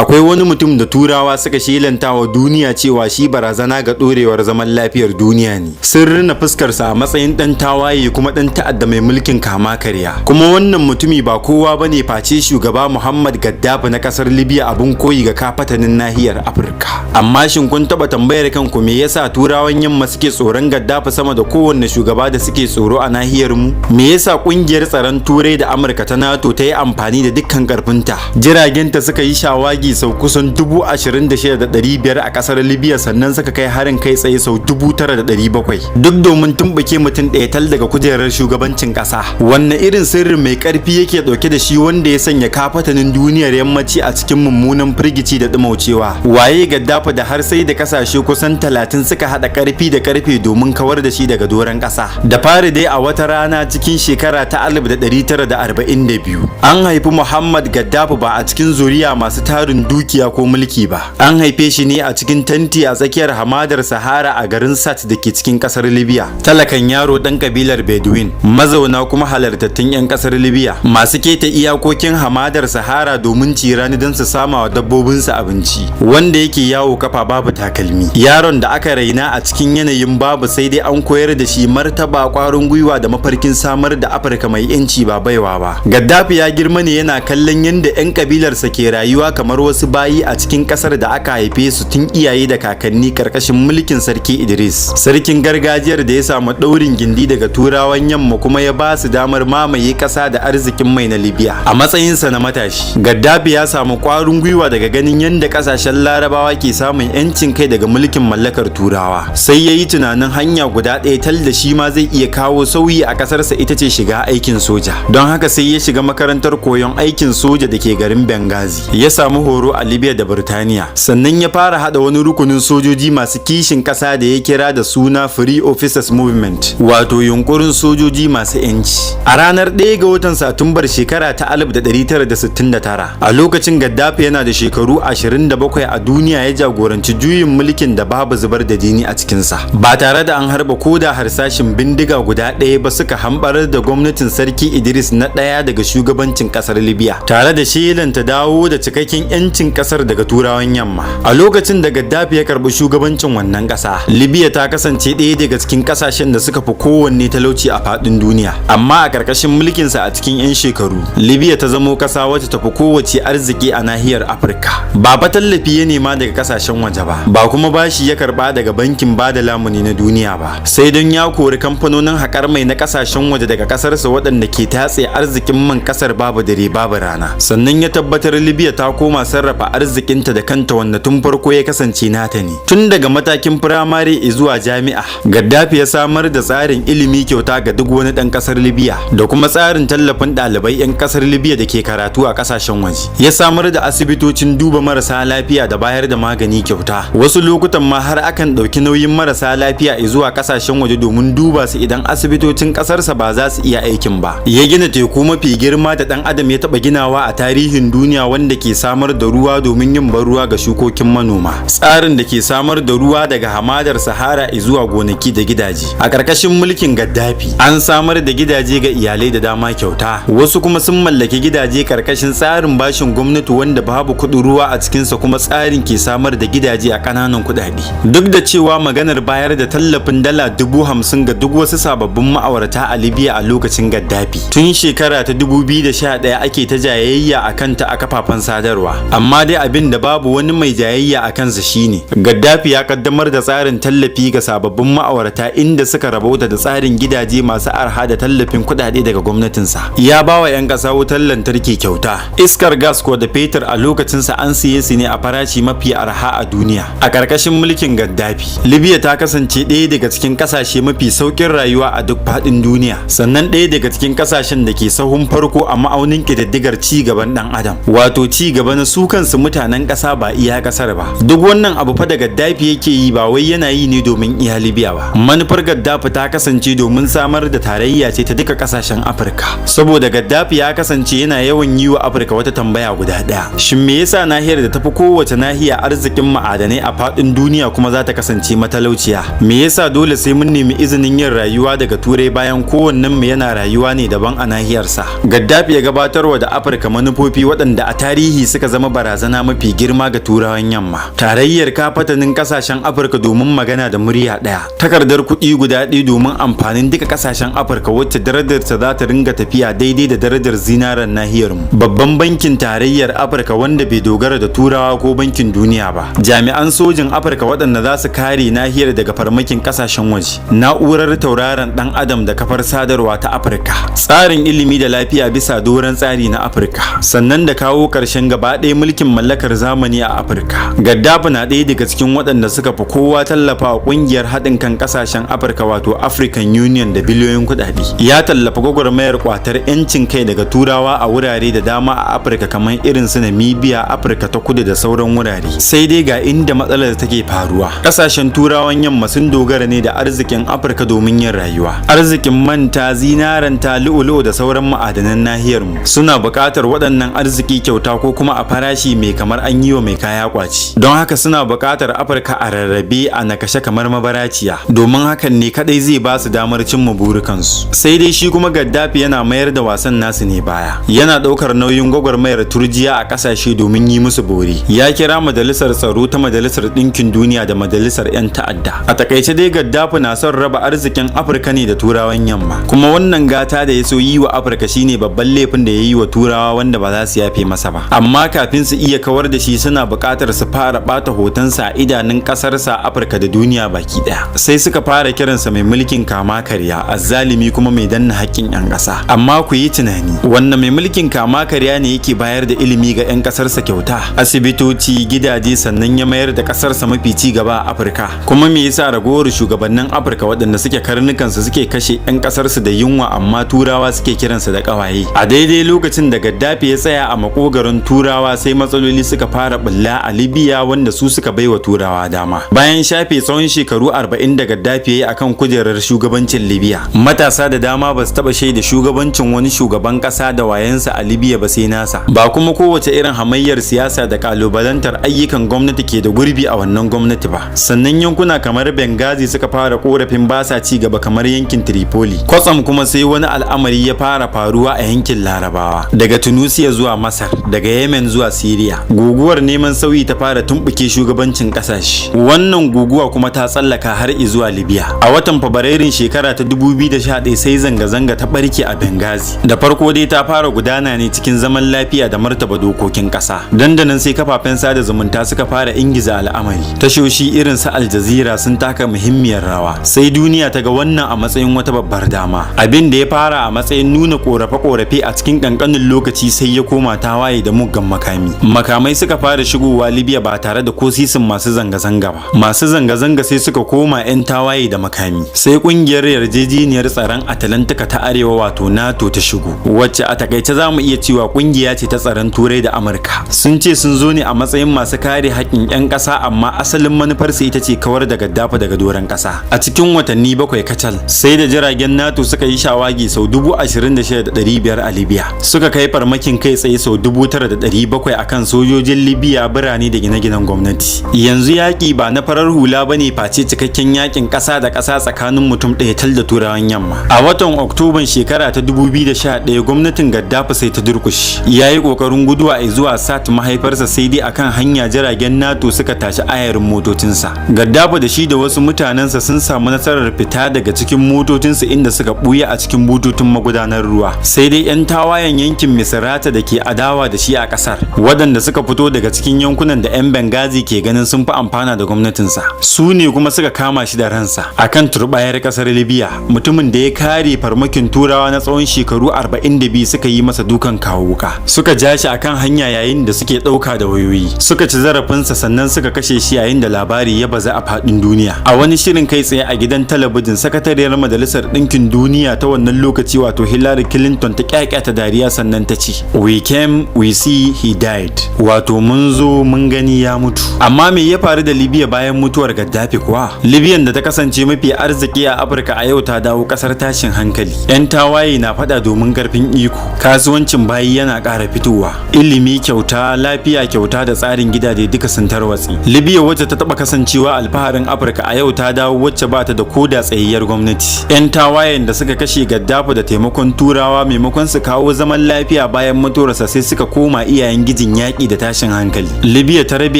akwai wani mutum da turawa suka shelanta wa duniya cewa shi barazana ga dorewar zaman lafiyar duniya ne. Sun rina fuskarsa a matsayin dan tawaye kuma dan ta'adda mai mulkin kama karya. Kuma wannan mutumi ba kowa bane face shugaba Muammar Gaddafi na kasar Libya, abun koyi ga kafatanin nahiyar Afirka. Amma shin kun taba tambayar kanku me yasa turawan yamma suke tsoron Gaddafi sama da kowanne shugaba da suke tsoro a nahiyar mu? Me yasa kungiyar tsaron Turai da Amurka ta NATO ta yi amfani da dukkan karfinta? Jiragenta suka yi shawagi sau kusan 26,500 a kasar Libya, sannan suka kai harin kai tsaye sau 9,700 duk domin tumbuke mutum ɗaya tal daga kujerar shugabancin ƙasa. Wanne irin sirrin mai ƙarfi yake ɗauke da shi wanda ya sanya kafatanin duniyar yammaci a cikin mummunan firgici da ɗumaucewa? Waye Gaddafi da har sai da kasashe kusan 30 suka haɗa ƙarfi da ƙarfe domin kawar da shi daga doron ƙasa? Da fari dai a wata rana cikin shekara ta 1942 an haifi Muammar Gaddafi ba a cikin zuriya masu tarin dukiya ko mulki ba. An haife shi ne a cikin tanti a tsakiyar hamadar Sahara a garin Sat da ke cikin kasar Libya. Talakan yaro dan kabilar Bedouin, mazauna kuma halartattun 'yan kasar Libya masu keta iyakokin hamadar Sahara domin cirani don su sama wa dabbobinsu abinci, wanda yake yawo kafa babu takalmi. Yaron da aka raina a cikin yanayin babu sai dai an koyar da shi martaba, kwarin gwiwa da mafarkin samar da Afirka mai yanci ba baiwa ba. Gaddafi ya girma ne yana kallon yadda 'yan kabilarsa ke rayuwa kamar wasu bayi a cikin kasar da aka haife su tun iyaye da kakanni karkashin mulkin sarki Idris, sarkin gargajiyar da ya samu daurin gindi daga turawan yamma kuma ya ba su damar mamaye kasa da arzikin mai na Libya. A matsayinsa na matashi, Gaddafi ya samu kwarin gwiwa daga ganin yadda kasashen Larabawa ke samun yancin kai daga mulkin mallakar turawa. Sai ya yi tunanin hanya guda ɗaya tal da shi ma zai iya kawo sauyi a kasarsa, ita ce shiga aikin soja. Don haka sai ya shiga makarantar koyon aikin soja da ke garin Benghazi. Ya samu horo a Libya da Burtaniya. Sannan ya fara hada wani rukunin sojoji masu kishin kasa da ya kira da suna Free Officers Movement, wato yunkurin sojoji masu yanci. A ranar 1 ga watan Satumbar shekara ta 1969, a lokacin Gaddafi yana da shekaru 27 a duniya, ya jagoranci juyin mulkin da babu zubar da jini a cikinsa. Ba tare da an harba koda harsashin bindiga guda ɗaya ba, suka hambarar da gwamnatin sarki Idris na ɗaya daga shugabancin kasar Libya, tare da shelanta dawo da cikakken yancin kasar daga turawan yamma. A lokacin da Gaddafi ya karbi shugabancin wannan kasa, Libya ta kasance ɗaya daga cikin kasashen da suka fi kowanne talauci a faɗin duniya. Amma a ƙarƙashin mulkinsa a cikin 'yan shekaru, Libya ta zamo kasa wacce ta fi kowace arziki a nahiyar Afirka. Ba fa tallafi ya nema daga kasashen waje ba kuma bashi ya karba daga bankin bada lamuni na duniya ba, sai don ya kori kamfanonin haƙar mai na kasashen waje daga kasarsa waɗanda ke tatse arzikin man kasar babu dare babu rana. Sannan ya tabbatar Libya ta koma sarrafa arzikinta da kanta, wanda tun farko ya kasance nata ne. Tun daga matakin firamare zuwa jami'a, Gaddafi ya samar da tsarin ilimi kyauta ga duk wani ɗan ƙasar Libya da kuma tsarin tallafin ɗalibai 'yan ƙasar Libya da ke karatu a ƙasashen waje. Ya samar da asibitocin duba marasa lafiya da bayar da magani kyauta. Wasu lokutan ma har akan ɗauki nauyin marasa lafiya zuwa ƙasashen waje domin duba su idan asibitocin ƙasarsa ba za su iya aikin ba. Ya gina teku mafi girma da ɗan adam ya taɓa ginawa a tarihin duniya, wanda ke samar da ruwa domin yin ban ruwa ga shukokin manoma. Tsarin da ke samar da ruwa daga hamadar Sahara zuwa gonaki da gidaje. A ƙarƙashin mulkin Gaddafi, an samar da gidaje ga iyalai da dama kyauta. Wasu kuma sun mallaki gidaje ƙarƙashin tsarin bashin gwamnati wanda babu kuɗin ruwa a cikinsa, kuma tsarin ke samar da gidaje a ƙananan kuɗaɗe. Duk da cewa maganar bayar da tallafin dala 50,000 ga duk wasu sababbin ma'aurata a Libya a lokacin Gaddafi, tun shekara ta 2011 ake ta jayayya a kanta a kafafen sadarwa. Amma dai abin da babu wani mai jayayya a kansa shine Gaddafi ya kaddamar da tsarin tallafi ga sababbin ma'aurata, inda suka rabauta da tsarin gidaje masu arha da tallafin kuɗaɗe daga gwamnatinsa. Ya ba wa 'yan ƙasa wutar lantarki kyauta. Iskar gas ko da fetur a lokacinsa an siye su ne a farashi mafi arha a duniya. A ƙarƙashin mulkin Gaddafi, Libya ta kasance ɗaya daga cikin ƙasashe mafi sauƙin rayuwa a duk faɗin duniya, sannan ɗaya daga cikin ƙasashen da ke sahun farko a ma'aunin ƙididdigar ci gaban ɗan adam, wato ci gaba na su kansu mutanen ƙasa ba iya ƙasar ba. Duk wannan abu fa da Gaddafi yake yi ba wai yana yi ne domin iya Libya ba. Manufar Gaddafi ta kasance domin samar da tarayya ce ta duka ƙasashen Afirka. Saboda Gaddafi ya kasance yana yawan yi wa Afirka wata tambaya guda ɗaya: shin me yasa nahiyar da tafi kowace nahiya arziki arzikin ma'adanai a faɗin duniya kuma za ta kasance matalauciya. Me yasa dole sai mun nemi izinin yin rayuwa daga turai bayan kowannen mu yana rayuwa ne daban a nahiyarsa? Gaddafi ya gabatarwa da Afirka manufofi waɗanda a tarihi suka zama barazana mafi girma ga turawan yamma. Tarayyar kafatanin kasashen Afirka domin magana da murya ɗaya. Takardar kuɗi guda ɗaya domin amfanin duka kasashen Afirka wacce darajarta za ta ringa tafiya daidai da darajar zinaren nahiyarmu. Babban bankin tarayyar Afirka wanda bai dogara da turawa ko bankin duniya ba. Jami'an sojin Afirka waɗanda za su kare nahiyar daga farmakin kasashen waje. Na'urar tauraron ɗan adam da kafar sadarwa ta Afirka. Tsarin ilimi da lafiya bisa doron tsari na Afirka. Sannan da kawo ƙarshen gaba ɗaya mulkin mallakar zamani a Afirka. Gaddafi na ɗaya daga cikin waɗanda suka fi kowa tallafa wa ƙungiyar haɗin kan ƙasashen Afirka wato African Union da biliyoyin kuɗaɗe. Ya tallafa gwagwarmayar ƙwatar 'yancin kai daga turawa a wurare da dama a Afirka kamar irin su Namibia, Afirka ta Kudu da sauran wurare. Sai dai ga inda matsalar take faruwa. Ƙasashen turawan yamma sun dogara ne da arzikin Afirka domin yin rayuwa. Arzikin manta, zinaranta, lu'ulu'u da sauran ma'adanan nahiyarmu. Suna buƙatar waɗannan arziki kyauta ko kuma a farashi mai kamar an yi wa mai kaya kwaci. Don haka suna buƙatar Afirka a rarrabe a nakashe kamar mabaraciya. Domin hakan ne kadai zai ba su damar cimma burukansu. Sai dai shi kuma Gaddafi yana mayar da wasan nasu ne baya. Yana ɗaukar nauyin gwagwarmayar turjiya a ƙasashe domin yi musu bori. Ya kira majalisar tsaro ta Majalisar Ɗinkin Duniya da Majalisar 'yan ta'adda. A takaice dai Gaddafi na son raba arzikin Afirka ne da turawan yamma. Kuma wannan gata da ya so yi wa Afirka shine babban laifin da ya yi wa turawa wanda ba za su yafe masa ba. Amma kafin su iya kawar da shi suna buƙatar su fara ɓata hotonsa a idanun ƙasarsa Afirka da duniya baki ɗaya. Sai suka fara kiransa mai mulkin kama karya, azzalimi kuma mai danna haƙƙin 'yan ƙasa. Amma ku yi tunani, wannan mai mulkin kama karya ne yake bayar da ilimi ga 'yan ƙasarsa kyauta, asibitoci, gidaje, sannan ya mayar da ƙasarsa mafi ci gaba a Afirka. Kuma me yasa ragowar shugabannin Afirka waɗanda suke karnukansu suke kashe 'yan ƙasarsu da yunwa amma turawa suke kiransa da ƙawaye? A daidai lokacin da Gaddafi ya tsaya a makogaron turawa sai matsaloli suka fara bulla a Libya wanda su suka baiwa turawa dama. Bayan shafe tsawon shekaru 40 da Gaddafi ya yi akan kujerar shugabancin Libya, matasa da dama ba su taba shaida shugabancin wani shugaban kasa da wayansa a Libya ba sai nasa. Ba kuma kowace irin hamayyar siyasa da kalubalantar ayyukan gwamnati ke da gurbi a wannan gwamnati ba. Sannan yankuna kamar Benghazi suka fara korafin ba sa ci gaba kamar yankin Tripoli. Kwatsam kuma sai wani al'amari ya fara faruwa a yankin Larabawa. Daga Tunisia zuwa Masar, daga Yemen zuwa Syria. Guguwar neman sauyi ta fara tumbuke shugabancin kasashe. Wannan guguwa kuma ta tsallaka har zuwa Libya. A watan Fabrairun shekara ta 2011 sai zanga-zanga ta barke a Benghazi. Da farko dai ta fara gudana ne cikin zaman lafiya da martaba dokokin kasa. Dandanan sai kafafen sada zumunta suka fara ingiza al'amari. Tashoshi irin su Al Jazeera sun taka muhimmiyar rawa. Sai duniya ta ga wannan a matsayin wata babbar dama. Abin da ya fara a matsayin nuna korafe-korafe a cikin kankanin lokaci sai ya koma tawaye da muggan makami. Makamai suka fara shigowa Libya ba tare da ko sisin masu zanga-zanga ba. Masu zanga-zanga sai suka koma 'yan tawaye da makami. Sai kungiyar yarjejeniyar tsaron Atlantika ta Arewa wato NATO ta shigo, wacce a takaice za mu iya cewa kungiya ce ta tsaron Turai da Amurka. Sun ce sun zo ne a matsayin masu kare haƙƙin 'yan ƙasa amma asalin manufarsu ita ce kawar da Gaddafi daga doron ƙasa. A cikin watanni 7 kacal sai da jiragen NATO suka yi shawagi sau 26,500 a Libya. Suka kai farmakin kai tsaye sau 9,700 akan sojojin Libya, birane da gine-ginen gwamnati. Yanzu yaƙi ba na farar hula bane face cikakken yaƙin ƙasa da ƙasa tsakanin mutum ɗaya tal da turawan yamma. A watan Oktoban shekara ta 2011 gwamnatin Gaddafi sai ta durkushe. Ya yi ƙoƙarin guduwa zuwa Sat mahaifarsa sai dai akan hanya jiragen NATO suka tashi ayarin motocinsa. Gaddafi da shi da wasu mutanensa sun samu nasarar fita daga cikin motocinsu inda suka ɓuya a cikin bututun magudanar ruwa. Sai dai 'yan tawayen yankin Misrata da ke adawa da shi a ƙasar, waɗanda suka fito daga cikin yankunan da 'yan Benghazi ke ganin sun fi amfana da gwamnatinsa, su ne kuma suka kama shi da ransa akan turbayar ƙasar Libya. Mutumin da ya kare farmakin turawa na tsawon shekaru 42 suka yi masa dukan kawo wuka. Suka ja shi akan hanya yayin da suke ɗauka da wayoyi. Suka ci zarafinsa sannan suka kashe shi yayin da labari ya baza a faɗin duniya. A wani shirin kai tsaye a gidan talabijin, sakatariyar Majalisar Ɗinkin Duniya ta wannan lokaci wato Hillary Clinton ta ƙyaƙyata dariya sannan ta ce, "We came, we see, he died." Wato mun zo mun gani ya mutu. Amma me ya faru da Libya bayan mutuwar Gaddafi kuwa? Libyan da ta kasance mafi arziki a Afirka a yau ta dawo kasar tashin hankali. 'Yan tawaye na fada domin karfin iko. Kasuwancin bayi yana ƙara fitowa. Ilimi kyauta, lafiya kyauta da tsarin gidaje duka duka sun tarwatse. Libya wacce ta taba kasancewa alfaharin Afirka a yau ta dawo wacce ba ta da koda tsayayyar gwamnati. 'Yan tawayen da suka kashe Gaddafi da taimakon Turawa maimakon su kawo zaman lafiya bayan mutuwarsa sai suka koma iyayen gijin yaƙi da tashin hankali. Libya ta rabe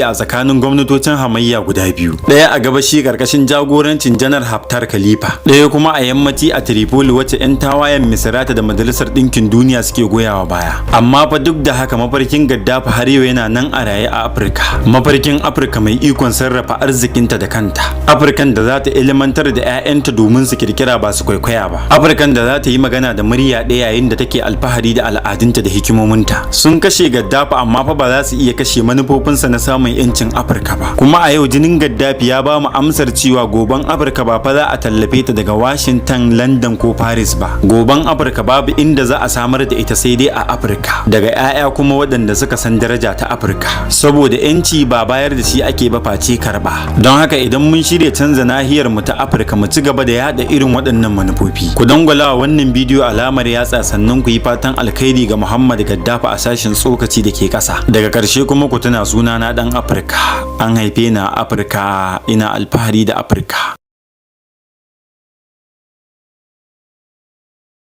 a tsakanin gwamnatocin hamayya guda biyu. Ɗaya a gabashi karkashin jagorancin Janar Haftar Khalifa, ɗaya kuma a yammaci a Tripoli wacce 'yan tawayen Misrata da Majalisar Ɗinkin Duniya suke goyawa baya. Amma fa duk da haka mafarkin Gaddafi har yau yana nan a raye a Afirka. Mafarkin Afirka mai ikon sarrafa arzikinta da kanta. Afirkan da za ta ilimantar da 'ya'yanta domin su kirkira ba su kwaikwaya ba. Afirkan da za ta yi magana da murya ɗaya yayin da take alfahari da al'adunta da hikimominta. Sun kashe Gaddafi amma fa ba za su iya kashe manufofinsa na samun 'yancin Afirka ba. Kuma a yau jinin Gaddafi ya ba mu amsar cewa goban Afirka ba fa za a tallafe ta daga Washington, London ko Paris ba. Goban Afirka babu inda za a samar da ita sai dai a Afirka. Daga 'ya'ya kuma waɗanda suka san daraja ta Afirka. Saboda 'yanci ba bayar da shi ake ba face karba. Don haka idan mun shirya canza nahiyar mu ta Afirka mu ci gaba da yada irin waɗannan manufofi. Ku dangwala wannan bidiyo alamar yatsa sannan ku yi fatan alkhairi ga Muhammad Gaddafi a sashen tsokaci da ke ƙasa. Daga ƙarshe kuma ku tuna suna na ɗan Afirka. An haife ni a Afirka, ina alfahari da Afirka.